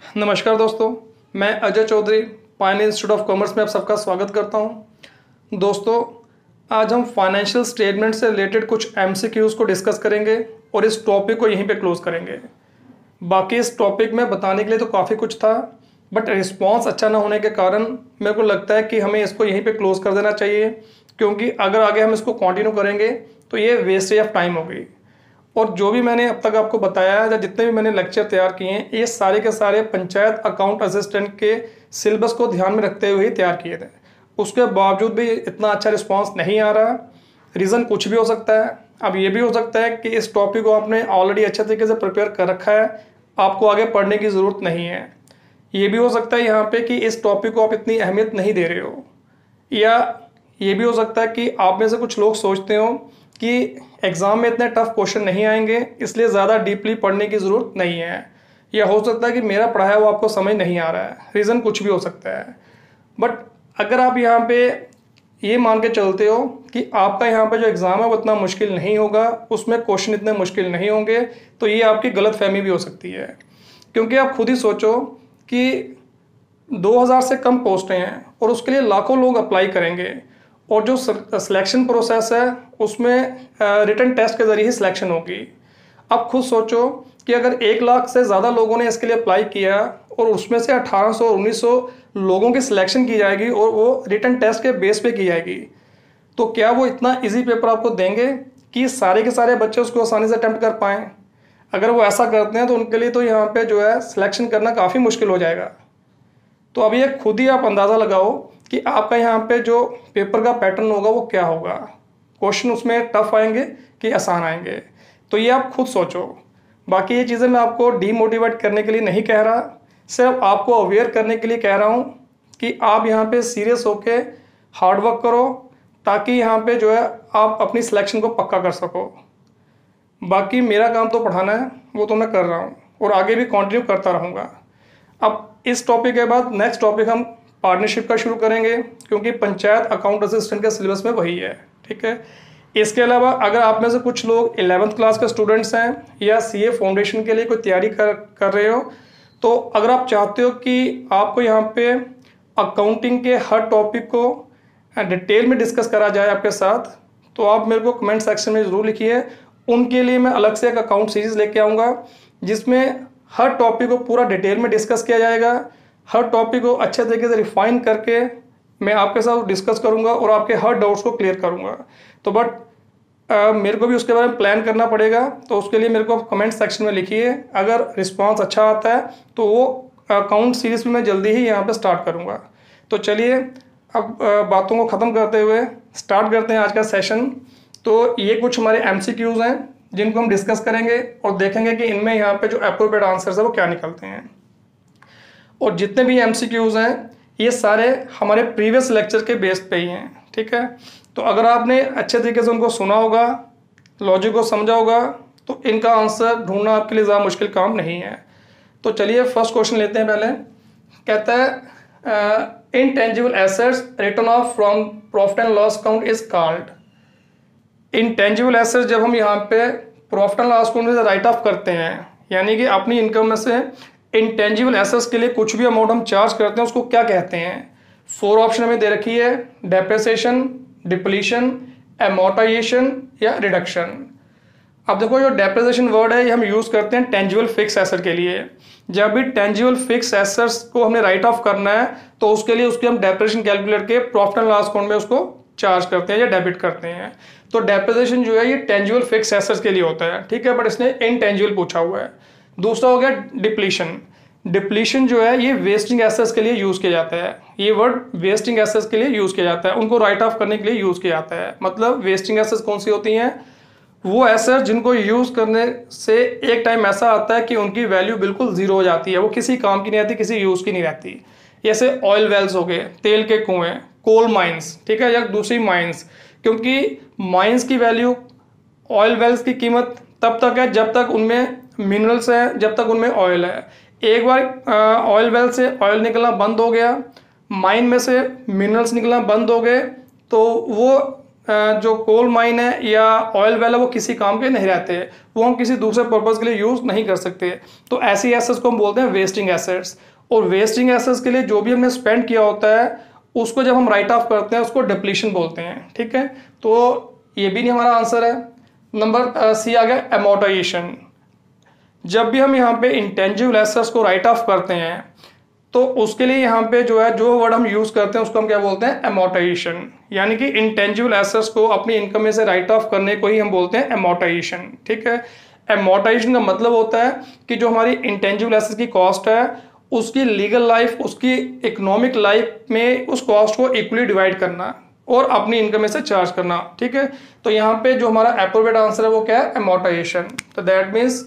नमस्कार दोस्तों, मैं Ajay Chaudhary pioneer institute of commerce में आप सबका स्वागत करता हूं। दोस्तों, आज हम फाइनेंशियल स्टेटमेंट से रिलेटेड कुछ एमसीक्यूज को डिस्कस करेंगे और इस टॉपिक को यहीं पे क्लोज करेंगे। बाकी इस टॉपिक में बताने के लिए तो काफ़ी कुछ था, बट रिस्पॉन्स अच्छा ना होने के कारण मेरे को लगता है कि हमें इसको यहीं पर क्लोज कर देना चाहिए, क्योंकि अगर आगे हम इसको कंटिन्यू करेंगे तो ये वेस्टेज ऑफ टाइम होगी। और जो भी मैंने अब तक आपको बताया है या जितने भी मैंने लेक्चर तैयार किए हैं, ये सारे के सारे पंचायत अकाउंट असिस्टेंट के सिलेबस को ध्यान में रखते हुए ही तैयार किए थे। उसके बावजूद भी इतना अच्छा रिस्पांस नहीं आ रहा। रीज़न कुछ भी हो सकता है। अब ये भी हो सकता है कि इस टॉपिक को आपने ऑलरेडी अच्छे तरीके से प्रिपेयर कर रखा है, आपको आगे पढ़ने की ज़रूरत नहीं है। ये भी हो सकता है यहाँ पे कि इस टॉपिक को आप इतनी अहमियत नहीं दे रहे हो, या ये भी हो सकता है कि आप में से कुछ लोग सोचते हो कि एग्ज़ाम में इतने टफ क्वेश्चन नहीं आएंगे, इसलिए ज़्यादा डीपली पढ़ने की ज़रूरत नहीं है। या हो सकता है कि मेरा पढ़ाया वो आपको समझ नहीं आ रहा है। रीज़न कुछ भी हो सकता है। बट अगर आप यहाँ पे ये मान के चलते हो कि आपका यहाँ पे जो एग्ज़ाम है वो इतना मुश्किल नहीं होगा, उसमें क्वेश्चन इतने मुश्किल नहीं होंगे, तो ये आपकी गलतफहमी भी हो सकती है। क्योंकि आप खुद ही सोचो कि 2000 से कम पोस्टें हैं और उसके लिए लाखों लोग अप्लाई करेंगे, और जो सिलेक्शन प्रोसेस है उसमें रिटन टेस्ट के ज़रिए ही सिलेक्शन होगी। अब खुद सोचो कि अगर 1 लाख से ज़्यादा लोगों ने इसके लिए अप्लाई किया और उसमें से 1800 1900 लोगों की सिलेक्शन की जाएगी और वो रिटन टेस्ट के बेस पे की जाएगी, तो क्या वो इतना इजी पेपर आपको देंगे कि सारे के सारे बच्चे उसको आसानी से अटेम्प्ट कर पाएँ? अगर वो ऐसा करते हैं तो उनके लिए तो यहाँ पर जो है सिलेक्शन करना काफ़ी मुश्किल हो जाएगा। तो अभी ये खुद ही आप अंदाज़ा लगाओ कि आपका यहाँ पे जो पेपर का पैटर्न होगा वो क्या होगा। क्वेश्चन उसमें टफ आएंगे कि आसान आएंगे, तो ये आप खुद सोचो। बाकी ये चीज़ें मैं आपको डीमोटिवेट करने के लिए नहीं कह रहा, सिर्फ आपको अवेयर करने के लिए कह रहा हूँ कि आप यहाँ पे सीरियस होके हार्ड वर्क करो, ताकि यहाँ पे जो है आप अपनी सिलेक्शन को पक्का कर सको। बाकी मेरा काम तो पढ़ाना है, वो तो मैं कर रहा हूँ और आगे भी कंटिन्यू करता रहूँगा। अब इस टॉपिक के बाद नेक्स्ट टॉपिक हम पार्टनरशिप का शुरू करेंगे, क्योंकि पंचायत अकाउंट असिस्टेंट के सिलेबस में वही है। ठीक है। इसके अलावा अगर आप में से कुछ लोग 11th क्लास के स्टूडेंट्स हैं या सीए फाउंडेशन के लिए कोई तैयारी कर रहे हो, तो अगर आप चाहते हो कि आपको यहाँ पे अकाउंटिंग के हर टॉपिक को डिटेल में डिस्कस करा जाए आपके साथ, तो आप मेरे को कमेंट सेक्शन में ज़रूर लिखिए। उनके लिए मैं अलग से एक अकाउंट सीरीज़ लेके आऊँगा, जिसमें हर टॉपिक को पूरा डिटेल में डिस्कस किया जाएगा। हर टॉपिक को अच्छे तरीके से रिफाइन करके मैं आपके साथ डिस्कस करूंगा और आपके हर डाउट्स को क्लियर करूंगा। तो बट मेरे को भी उसके बारे में प्लान करना पड़ेगा, तो उसके लिए मेरे को कमेंट सेक्शन में लिखिए। अगर रिस्पांस अच्छा आता है तो वो अकाउंट सीरीज में मैं जल्दी ही यहाँ पे स्टार्ट करूँगा। तो चलिए अब बातों को ख़त्म करते हुए स्टार्ट करते हैं आज का सेशन। तो ये कुछ हमारे MCQs हैं जिनको हम डिस्कस करेंगे और देखेंगे कि इनमें यहाँ पे जो अप्रोप्रिएट आंसर्स है वो क्या निकलते हैं। और जितने भी MCQs हैं ये सारे हमारे प्रीवियस लेक्चर के बेस पे ही हैं। ठीक है। तो अगर आपने अच्छे तरीके से उनको सुना होगा, लॉजिक को समझा होगा, तो इनका आंसर ढूंढना आपके लिए ज़्यादा मुश्किल काम नहीं है। तो चलिए फर्स्ट क्वेश्चन लेते हैं। पहले कहता है intangible assets written off from profit and loss account is called. Intangible assets जब हम यहाँ पे प्रॉफिट एंड लॉस अकाउंट में राइट ऑफ करते हैं, यानी कि अपनी इनकम में से इंटेंजिबल एसेट्स के लिए कुछ भी अमाउंट हम चार्ज करते हैं, उसको क्या कहते हैं? 4 ऑप्शन हमें दे रखी है: डेप्रिसिएशन, डिप्लीशन, एमोर्टाइजेशन या रिडक्शन। अब देखो, जो डेप्रिसिएशन वर्ड है ये हम यूज़ करते हैं टेंजिबल फिक्स एसेट के लिए। जब भी टेंजिबल फिक्स एसेट्स को हमने राइट ऑफ करना है तो उसके लिए उसकी हम डेप्रिसिएशन कैलकुलेट के प्रॉफिट एंड लॉस अकाउंट में उसको चार्ज करते हैं या डेबिट करते हैं। तो डेप्रिसिएशन जो है ये टेंजिबल फिक्स एसेट्स के लिए होता है। ठीक है। बट इसने इनटेंजिबल पूछा हुआ है। दूसरा हो गया डिप्लीशन। डिप्लीशन जो है ये वेस्टिंग एसेट्स के लिए यूज़ किया जाता है। ये वर्ड वेस्टिंग एसेट्स के लिए यूज़ किया जाता है, उनको राइट ऑफ करने के लिए यूज़ किया जाता है। मतलब वेस्टिंग एसेट्स कौन सी होती हैं? वो एसेट्स जिनको यूज़ करने से एक टाइम ऐसा आता है कि उनकी वैल्यू बिल्कुल ज़ीरो हो जाती है, वो किसी काम की नहीं रहती, किसी यूज़ की नहीं रहती। जैसे ऑयल वेल्स हो गए, तेल के कुएँ, कोल माइंस, ठीक है, या दूसरी माइंस। क्योंकि माइंस की वैल्यू, ऑयल वेल्स की कीमत तब तक है जब तक उनमें मिनरल्स हैं, जब तक उनमें ऑयल है। एक बार ऑयल वेल से ऑयल निकलना बंद हो गया, माइन में से मिनरल्स निकलना बंद हो गए, तो वो जो कोल माइन है या ऑयल वेल है वो किसी काम के नहीं रहते, वो हम किसी दूसरे पर्पज़ के लिए यूज़ नहीं कर सकते। तो ऐसी एसेट्स को हम बोलते हैं वेस्टिंग एसेट्स। और वेस्टिंग एसेट्स के लिए जो भी हमने स्पेंड किया होता है उसको जब हम राइट ऑफ करते हैं उसको डिप्लीशन बोलते हैं। ठीक है, तो ये भी नहीं हमारा आंसर है। नंबर सी आ गया एमोर्टाइजेशन। जब भी हम यहाँ पे इंटेंजिबल एसेट्स को राइट ऑफ करते हैं तो उसके लिए यहाँ पे जो है जो वर्ड हम यूज करते हैं उसको हम क्या बोलते हैं, एमोर्टाइजेशन। यानी कि इंटेंजिबल एसेट्स को अपनी इनकम में से राइट ऑफ करने को ही हम बोलते हैं एमोर्टाइजेशन। ठीक है, एमोर्टाइजेशन का मतलब होता है कि जो हमारी इंटेंजिबल एसेट्स की कॉस्ट है उसकी लीगल लाइफ, उसकी इकोनॉमिक लाइफ में उस कॉस्ट को इक्वली डिवाइड करना और अपनी इनकम में से चार्ज करना। ठीक है, तो यहाँ पे जो हमारा एप्रोप्रिएट आंसर है वो क्या है, एमोर्टाइजेशन। तो that means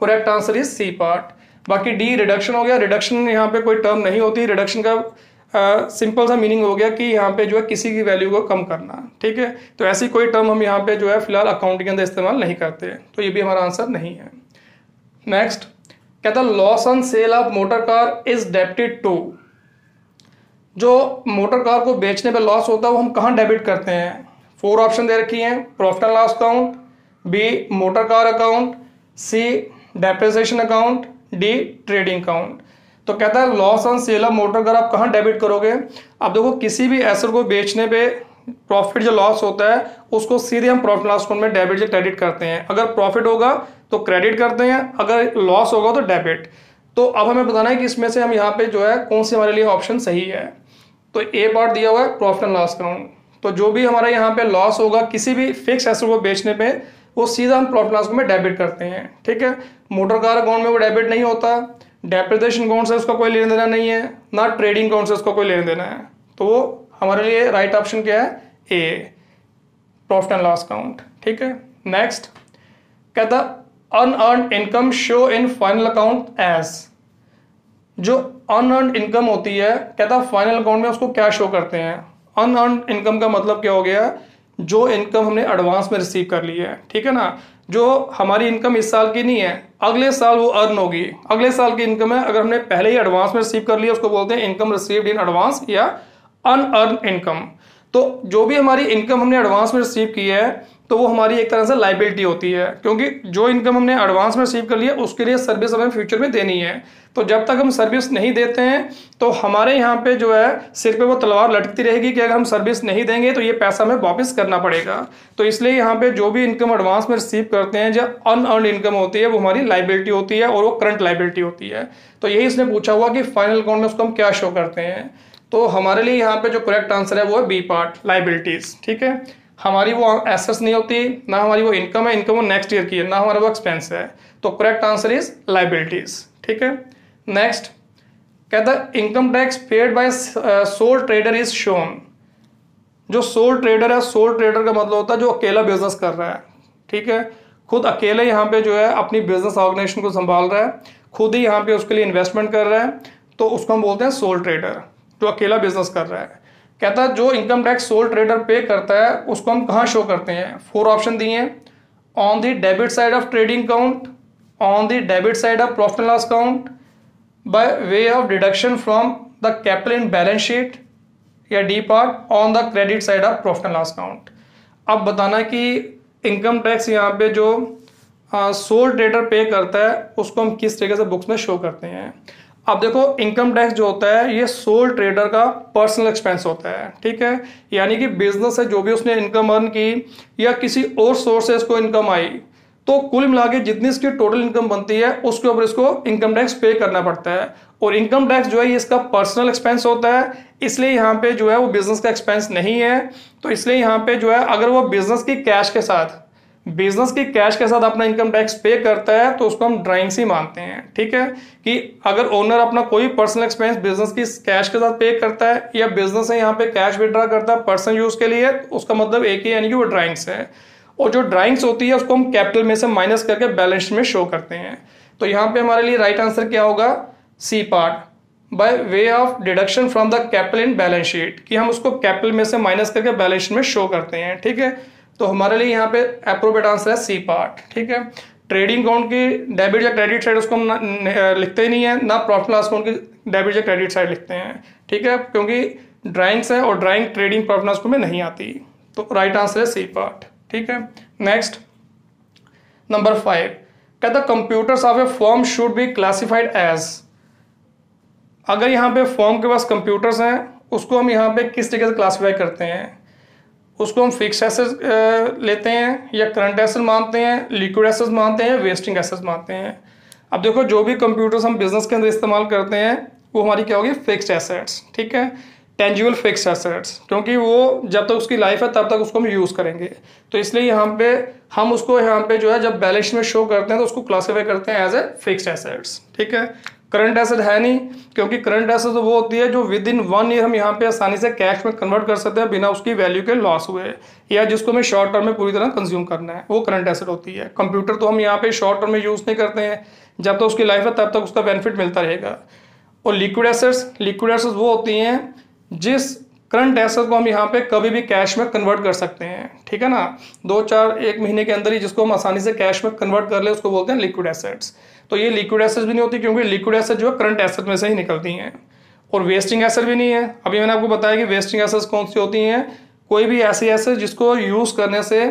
correct answer is C part. बाकी डी रिडक्शन हो गया। रिडक्शन यहाँ पे कोई टर्म नहीं होती। रिडक्शन का सिंपल सा मीनिंग हो गया कि यहाँ पे जो है किसी की वैल्यू को कम करना। ठीक है, तो ऐसी कोई टर्म हम यहाँ पे जो है फिलहाल अकाउंटिंग के अंदर इस्तेमाल नहीं करते, तो ये भी हमारा आंसर नहीं है। नेक्स्ट कहता loss on sale of motor car is debited to. जो मोटर कार को बेचने पे लॉस होता है वो हम कहाँ डेबिट करते हैं। 4 ऑप्शन दे रखी हैं, profit and loss account, B motor car account, C depreciation account, D trading account. तो कहता है loss on sale of motor car आप कहाँ डेबिट करोगे। अब देखो किसी भी एसेट को बेचने पे प्रॉफिट जो लॉस होता है उसको सीधे हम प्रॉफिट लॉस अकाउंट में डेबिट या क्रेडिट करते हैं। अगर प्रॉफिट होगा तो क्रेडिट करते हैं, अगर लॉस होगा तो डेबिट। तो अब हमें बताना है कि इसमें से हम यहाँ पे जो है कौन सी हमारे लिए ऑप्शन सही है। तो ए पार्ट दिया हुआ है प्रॉफिट एंड लॉस अकाउंट। तो जो भी हमारा यहाँ पे लॉस होगा किसी भी फिक्स एसेट को बेचने पे वो सीधा हम प्रॉफिट लॉस में डेबिट करते हैं। ठीक है, मोटर कार अकाउंट में वो डेबिट नहीं होता, डेप्रिसिएशन अकाउंट से उसका कोई लेना देना नहीं है, ना ट्रेडिंग अकाउंट से उसका कोई लेना देना है। तो वो हमारे लिए राइट ऑप्शन क्या है, A profit and loss account. ठीक है, नेक्स्ट कहता unearned income show in final account as. जो अनअर्न्ड इनकम होती है कहता फाइनल अकाउंट में उसको क्या शो करते हैं। अनअर्न्ड इनकम का मतलब क्या हो गया, जो इनकम हमने एडवांस में रिसीव कर ली है। ठीक है ना, जो हमारी इनकम इस साल की नहीं है अगले साल वो अर्न होगी, अगले साल की इनकम है, अगर हमने पहले ही एडवांस में रिसीव कर लिया उसको बोलते हैं इनकम रिसीव्ड इन एडवांस या अनअर्न इनकम। तो जो भी हमारी इनकम हमने एडवांस में रिसीव की है तो वो हमारी एक तरह से लाइबिलिटी होती है, क्योंकि जो इनकम हमने एडवांस में रिसीव कर लिया उसके लिए सर्विस हमें फ्यूचर में देनी है। तो जब तक हम सर्विस नहीं देते हैं तो हमारे यहाँ पे जो है सिर पे वो तलवार लटकती रहेगी कि अगर हम सर्विस नहीं देंगे तो ये पैसा हमें वापस करना पड़ेगा। तो इसलिए यहाँ पे जो भी इनकम एडवांस में रिसीव करते हैं जो अनअर्न्ड इनकम होती है वो हमारी लाइबिलिटी होती है और वो करंट लाइबिलिटी होती है। तो यही इसने पूछा हुआ कि फाइनल अकाउंट में उसको हम क्या शो करते हैं। तो हमारे लिए यहाँ पे जो करेक्ट आंसर है वो है बी पार्ट, लाइबिलिटीज। ठीक है, हमारी वो एसेट्स नहीं होती, ना हमारी वो इनकम है, इनकम वो नेक्स्ट ईयर की है, ना हमारा वो एक्सपेंस है। तो करेक्ट आंसर इज लाइबिलिटीज। ठीक है, नेक्स्ट कहता है income tax paid by soul trader is shown. जो सोल ट्रेडर है, सोल ट्रेडर का मतलब होता है जो अकेला बिजनेस कर रहा है। ठीक है, खुद अकेले यहाँ पे जो है अपनी बिजनेस ऑर्गेनाइजेशन को संभाल रहा है, खुद ही यहाँ पे उसके लिए इन्वेस्टमेंट कर रहा है, तो उसको हम बोलते हैं सोल ट्रेडर, जो अकेला बिजनेस कर रहा है। कहता है जो इनकम टैक्स सोल ट्रेडर पे करता है उसको हम कहाँ शो करते हैं। 4 ऑप्शन दिए हैं, on the debit side of trading account, on the debit side of profit and loss account, by way of deduction from the capital in balance sheet, या D part on the credit side of profit and loss account. अब बताना कि income tax यहाँ पे जो soul trader पे करता है उसको हम किस तरीके से बुक्स में शो करते हैं। अब देखो इनकम टैक्स जो होता है ये सोल ट्रेडर का पर्सनल एक्सपेंस होता है। ठीक है, यानी कि बिजनेस से जो भी उसने इनकम अर्न की या किसी और सोर्स से इसको इनकम आई तो कुल मिला के जितनी इसकी टोटल इनकम बनती है उसके ऊपर इसको इनकम टैक्स पे करना पड़ता है। और इनकम टैक्स जो है ये इसका पर्सनल एक्सपेंस होता है, इसलिए यहाँ पे जो है वो बिजनेस का एक्सपेंस नहीं है। तो इसलिए यहाँ पे जो है अगर वो बिजनेस की कैश के साथ अपना इनकम टैक्स पे करता है तो उसको हम ड्राइंग्स ही मानते हैं। ठीक है, कि अगर ओनर अपना कोई पर्सनल एक्सपेंस बिजनेस की कैश के साथ पे करता है या बिजनेस है यहाँ पे कैश विड्रॉ करता है पर्सनल यूज के लिए, उसका मतलब एक ही यानी कि वो ड्राइंग्स है। और जो ड्राइंग्स होती है उसको हम कैपिटल में से माइनस करके बैलेंस में शो करते हैं। तो यहाँ पे हमारे लिए राइट आंसर क्या होगा, C part, by way of deduction from the capital in balance sheet, कि हम उसको कैपिटल में से माइनस करके बैलेंस शीट में शो करते हैं। ठीक है, तो हमारे लिए यहाँ पे एप्रोप्रिएट आंसर है सी पार्ट। ठीक है, ट्रेडिंग अकाउंट की डेबिट या क्रेडिट साइड उसको हम लिखते ही नहीं है, ना प्रॉफिट लॉस अकाउंट की डेबिट या क्रेडिट साइड लिखते हैं। ठीक है, क्योंकि ड्राइंग्स है और ड्राइंग ट्रेडिंग प्रॉफिट लॉस में नहीं आती। तो राइट आंसर है सी पार्ट। ठीक है, नेक्स्ट नंबर 5 कहता computers of a firm should be classified as. अगर यहाँ पे फर्म के पास कंप्यूटर्स हैं उसको हम यहाँ पे किस तरीके से क्लासीफाई करते हैं, उसको हम फिक्स एसेट लेते हैं या करंट एसेट मानते हैं, लिक्विड एसेट मानते हैं या वेस्टिंग एसेट मानते हैं। अब देखो जो भी कंप्यूटर्स हम बिजनेस के अंदर इस्तेमाल करते हैं वो हमारी क्या होगी, फिक्स्ड एसेट्स। ठीक है, टेंजिबल फिक्स्ड एसेट्स, क्योंकि वो जब तक उसकी लाइफ है तब तक उसको हम यूज़ करेंगे, तो इसलिए यहाँ पे हम उसको यहाँ पे जो है जब बैलेंस शीट में शो करते हैं तो उसको क्लासीफाई करते हैं एज ए फिक्स्ड एसेट्स। ठीक है, करंट एसेट है नहीं, क्योंकि करंट एसेट तो वो होती है जो विद इन 1 ईयर हम यहाँ पे आसानी से कैश में कन्वर्ट कर सकते हैं बिना उसकी वैल्यू के लॉस हुए, या जिसको हमें शॉर्ट टर्म में पूरी तरह कंज्यूम करना है, वो करंट एसेट होती है। कंप्यूटर तो हम यहाँ पे शॉर्ट टर्म में यूज़ नहीं करते हैं, जब तक उसकी लाइफ है तब तक उसका बेनिफिट मिलता रहेगा। और लिक्विड एसेट्स वो होती हैं जिस करंट एसेट को हम यहाँ पे कभी भी कैश में कन्वर्ट कर सकते हैं। ठीक है ना, 2-4-1 महीने के अंदर ही जिसको हम आसानी से कैश में कन्वर्ट कर ले उसको बोलते हैं लिक्विड एसेट्स। तो ये लिक्विड एसेट्स भी नहीं होती, क्योंकि लिक्विड एसेट जो है करंट एसेट में से ही निकलती हैं। और वेस्टिंग एसेट भी नहीं है। अभी मैंने आपको बताया कि वेस्टिंग एसेट्स कौन सी होती हैं, कोई भी ऐसी एसेट जिसको यूज़ करने से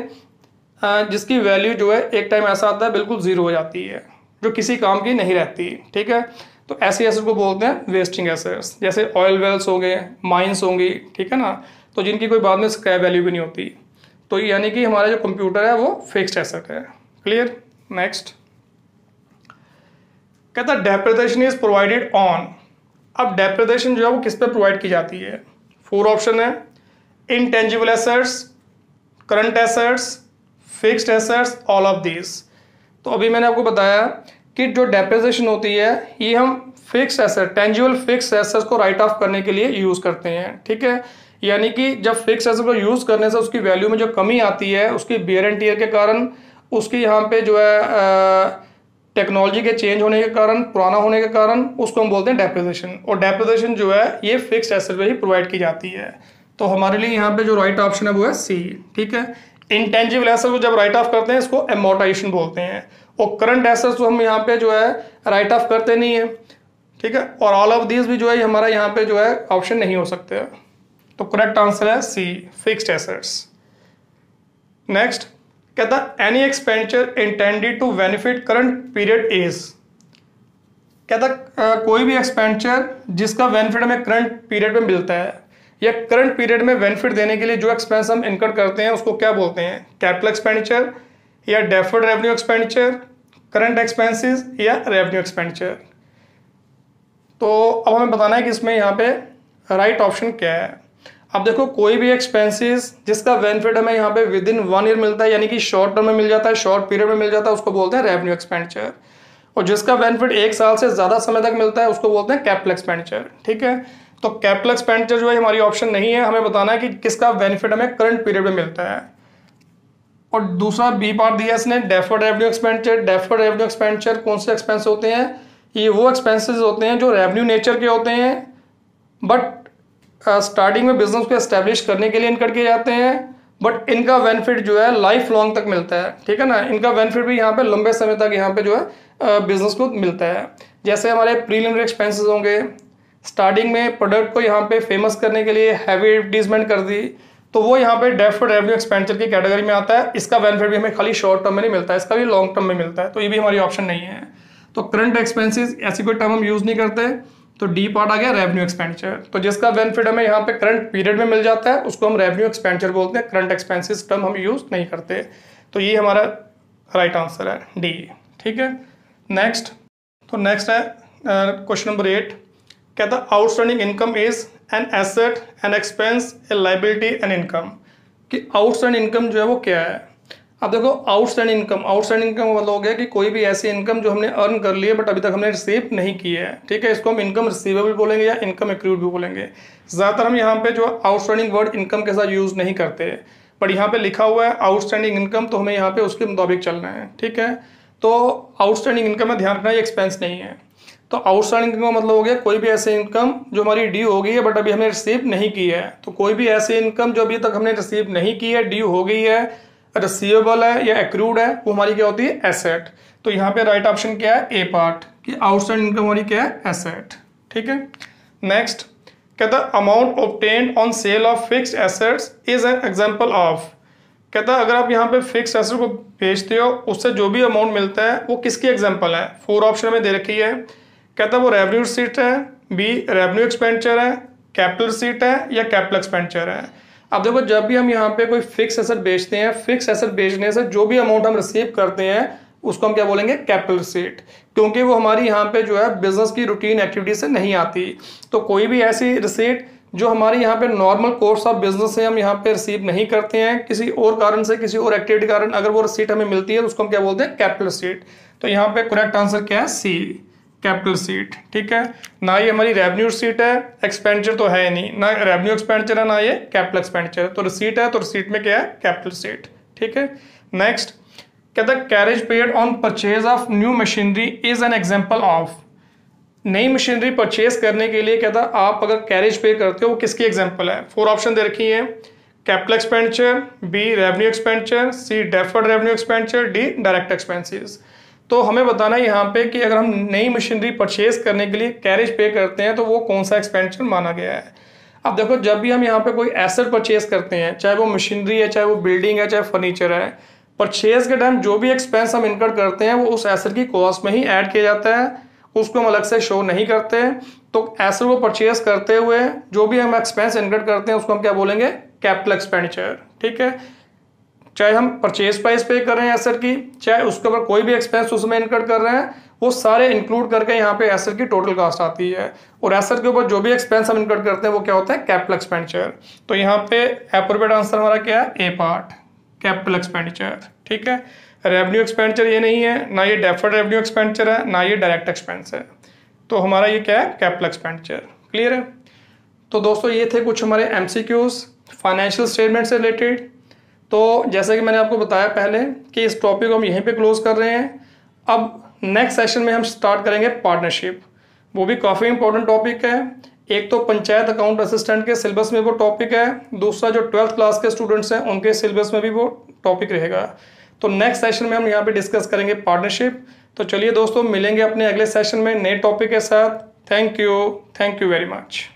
जिसकी वैल्यू जो है एक टाइम ऐसा आता है बिल्कुल ज़ीरो हो जाती है, जो किसी काम की नहीं रहती। ठीक है, तो ऐसी एसेट को बोलते हैं वेस्टिंग एसेट्स, जैसे ऑयल वेल्स हो गए, माइंस होंगी। ठीक है ना, तो जिनकी कोई बाद में स्क्रैप वैल्यू भी नहीं होती। तो यानी कि हमारा जो कंप्यूटर है वो फिक्स्ड एसेट है। क्लियर, नेक्स्ट कहता है डेप्रिसिएशन इज प्रोवाइडेड ऑन। अब डेप्रिसिएशन जो है वो किस पे प्रोवाइड की जाती है, 4 ऑप्शन है, intangible assets, current assets, fixed assets, all of this. तो अभी मैंने आपको बताया कि जो डेप्रिसिएशन होती है ये हम fixed asset, tangible fixed assets को राइट ऑफ करने के लिए यूज़ करते हैं। ठीक है, यानी कि जब फिक्स्ड एसेट को यूज़ करने से उसकी वैल्यू में जो कमी आती है उसकी वियर एंड टियर के कारण, उसकी यहाँ पे जो है टेक्नोलॉजी के चेंज होने के कारण, पुराना होने के कारण, उसको हम बोलते हैं डेप्रिसिएशन। और डेप्रिसिएशन जो है ये फिक्स्ड एसेट पे ही प्रोवाइड की जाती है। तो हमारे लिए यहाँ पे जो राइट ऑप्शन है वो है सी। ठीक है, इंटेंजिबल एसेट को जब राइट ऑफ करते हैं इसको एमोर्टाइजेशन बोलते हैं, और करंट एसेट्स तो हम यहाँ पे जो है राइट ऑफ करते नहीं है। ठीक है, और ऑल ऑफ दिस भी जो है हमारा यहाँ पे जो है ऑप्शन नहीं हो सकते। तो करेक्ट आंसर है सी, फिक्स्ड एसेट्स। नेक्स्ट कहता any expenditure intended to benefit current period is. कहता कोई भी एक्सपेंडिचर जिसका बेनिफिट हमें करंट पीरियड में मिलता है या करंट पीरियड में बेनिफिट देने के लिए जो एक्सपेंस हम इनकर करते हैं उसको क्या बोलते हैं, कैपिटल एक्सपेंडिचर या deferred revenue expenditure, current expenses या रेवेन्यू एक्सपेंडिचर। तो अब हमें बताना है कि इसमें यहाँ पे राइट ऑप्शन क्या है। अब देखो कोई भी एक्सपेंसेस जिसका बेनिफिट हमें यहाँ पे विद इन 1 ईयर मिलता है, यानी कि शॉर्ट टर्म में मिल जाता है, शॉर्ट पीरियड में मिल जाता है, उसको बोलते हैं रेवेन्यू एक्सपेंडिचर। और जिसका बेनिफिट 1 साल से ज़्यादा समय तक मिलता है उसको बोलते हैं कैपिटल एक्सपेंडिचर। ठीक है, तो कैपिटल एक्सपेंडिचर जो है हमारी ऑप्शन नहीं है, हमें बताना है कि किसका बेनिफिट हमें करंट पीरियड में मिलता है। और दूसरा बी पार्ट दिया इसने, deferred revenue expenditure. Deferred revenue expenditure कौन से एक्सपेंस होते हैं, ये वो एक्सपेंसेस होते हैं जो रेवेन्यू नेचर के होते हैं, बट स्टार्टिंग में बिजनेस को एस्टेब्लिश करने के लिए इनकर किए जाते हैं, बट इनका बेनिफिट जो है लाइफ लॉन्ग तक मिलता है। ठीक है ना, इनका बेनिफिट भी यहाँ पे लंबे समय तक यहाँ पे जो है बिजनेस को मिलता है। जैसे हमारे प्रीलिमिनरी एक्सपेंसेस होंगे, स्टार्टिंग में प्रोडक्ट को यहाँ पे फेमस करने के लिए हैवी एडवर्टीजमेंट कर दी, तो वो यहाँ पे डेफर्ड रेवेन्यू एक्सपेंडिचर की कैटेगरी में आता है। इसका बेनिफिट भी हमें खाली शॉर्ट टर्म में नहीं मिलता है, इसका भी लॉन्ग टर्म में मिलता है, तो ये भी हमारी ऑप्शन नहीं है। तो करंट एक्सपेंसेस ऐसी कोई टर्म हम यूज नहीं करते, तो डी पार्ट आ गया रेवेन्यू एक्सपेंडिचर। तो जिसका बेनिफिट हमें यहाँ पे करंट पीरियड में मिल जाता है उसको हम रेवेन्यू एक्सपेंडिचर बोलते हैं, करंट एक्सपेंसेस टर्म हम यूज नहीं करते। तो ये हमारा राइट आंसर है डी। ठीक है, नेक्स्ट है क्वेश्चन नंबर 8। कहता outstanding income is an asset, an expense, a liability, an income. कि आउटस्टैंडिंग इनकम जो है वो क्या है। अब देखो आउटस्टैंडिंग इनकम मतलब हो गया कि कोई भी ऐसी इनकम जो हमने अर्न कर ली है बट अभी तक हमने रिसीव नहीं की है। ठीक है, इसको हम इनकम रिसीवेबल बोलेंगे या इनकम एक्रूड भी बोलेंगे। ज़्यादातर हम यहाँ पे जो आउटस्टैंडिंग वर्ड इनकम के साथ यूज़ नहीं करते, बट यहाँ पे लिखा हुआ है आउटस्टैंडिंग इनकम, तो हमें यहाँ पे उसके मुताबिक चलना है। ठीक है, तो आउटस्टैंडिंग इनकम में ध्यान रखना ये एक्सपेंस नहीं है। तो आउटस्टैंडिंग इनकम मतलब हो गया कोई भी ऐसी इनकम जो हमारी ड्यू हो गई है बट अभी हमने रिसीव नहीं की है। तो कोई भी ऐसी इनकम जो अभी तक हमने रिसीव नहीं की है, ड्यू हो गई है, रिसीवेबल है या एक्रूड है, वो हमारी क्या होती है, एसेट। तो यहाँ पे राइट ऑप्शन क्या है, ए पार्ट, कि आउटस्टैंडिंग इनकम हमारी क्या है, एसेट। ठीक है, नेक्स्ट कहता amount obtained on sale of fixed assets is an example of. कहता अगर आप यहाँ पे फिक्स्ड एसेट को बेचते हो उससे जो भी अमाउंट मिलता है वो किसकी एग्जांपल है? 4 ऑप्शन में दे रखी है। कहता वो रेवेन्यू रिसीट है, बी रेवेन्यू एक्सपेंडिचर है, कैपिटल रिसीट है या कैपिटल एक्सपेंडिचर है। अब देखो जब भी हम यहाँ पे कोई फिक्स एसेट बेचते हैं, फिक्स एसेट बेचने से जो भी अमाउंट हम रिसीव करते हैं उसको हम क्या बोलेंगे? कैपिटल रिसीट, क्योंकि वो हमारी यहाँ पे जो है बिजनेस की रूटीन एक्टिविटी से नहीं आती। तो कोई भी ऐसी रिसीट जो हमारे यहाँ पे नॉर्मल कोर्स ऑफ बिजनेस से हम यहाँ पे रिसीव नहीं करते हैं, किसी और कारण से, किसी और एक्टिविटी कारण अगर वो रिसीट हमें मिलती है तो उसको हम क्या बोलते हैं? Capital receipt. तो यहाँ पे करेक्ट आंसर क्या है? सी, कैपिटल रिसीट। ठीक है, ना ये हमारी रेवेन्यू रिसीट है, एक्सपेंडिचर तो है नहीं, ना रेवेन्यू एक्सपेंडिचर है, ना ये कैपिटल एक्सपेंडिचर। तो रिसीट है, तो रिसीट में क्या है? Capital receipt. ठीक है, नेक्स्ट कहता है carriage paid on purchase of new machinery is an example of. नई मशीनरी परचेज करने के लिए कहता आप अगर कैरेज पे करते हो वो किसकी एग्जांपल है? 4 ऑप्शन दे रखी है। Capital expenditure, B revenue expenditure, C deferred revenue expenditure, D direct expenses. तो हमें बताना है यहाँ पे कि अगर हम नई मशीनरी परचेज करने के लिए कैरेज पे करते हैं तो वो कौन सा एक्सपेंडिचर माना गया है। अब देखो जब भी हम यहाँ पे कोई एसेट परचेज करते हैं, चाहे वो मशीनरी है, चाहे वो बिल्डिंग है, चाहे फर्नीचर है, परचेज के टाइम जो भी एक्सपेंस हम इनकर करते हैं वो उस एसेट की कॉस्ट में ही ऐड किया जाता है, उसको हम अलग से शो नहीं करते। तो एसेट को परचेज करते हुए जो भी हम एक्सपेंस इनकर करते हैं उसको हम क्या बोलेंगे? Capital expenditure. ठीक है, चाहे हम परचेज प्राइस पे कर रहे हैं एसेट की, चाहे उसके ऊपर कोई भी एक्सपेंस उसमें इनकर कर रहे हैं, वो सारे इंक्लूड करके यहाँ पे एसेट की टोटल कॉस्ट आती है। और एसेट के ऊपर जो भी एक्सपेंस हम इनकर करते हैं वो क्या होता है? Capital expenditure. तो यहाँ पे एप्रोप्रिएट आंसर हमारा क्या है? ए पार्ट, कैपिटल एक्सपेंडिचर। ठीक है, रेवेन्यू एक्सपेंडिचर ये नहीं है, ना ये डेफर्ड रेवेन्यू एक्सपेंडिचर है, ना ये डायरेक्ट एक्सपेंस है। तो हमारा ये क्या है? Capital expenditure. क्लियर है? तो दोस्तों ये थे कुछ हमारे एमसीक्यूज फाइनेंशियल स्टेटमेंट से रिलेटेड। तो जैसे कि मैंने आपको बताया पहले कि इस टॉपिक को हम यहीं पे क्लोज कर रहे हैं। अब नेक्स्ट सेशन में हम स्टार्ट करेंगे पार्टनरशिप, वो भी काफ़ी इंपॉर्टेंट टॉपिक है। एक तो पंचायत अकाउंट असिस्टेंट के सिलेबस में वो टॉपिक है, दूसरा जो 12th क्लास के स्टूडेंट्स हैं उनके सिलेबस में भी वो टॉपिक रहेगा। तो नेक्स्ट सेशन में हम यहाँ पे डिस्कस करेंगे पार्टनरशिप। तो चलिए दोस्तों मिलेंगे अपने अगले सेशन में नए टॉपिक के साथ। Thank you very much.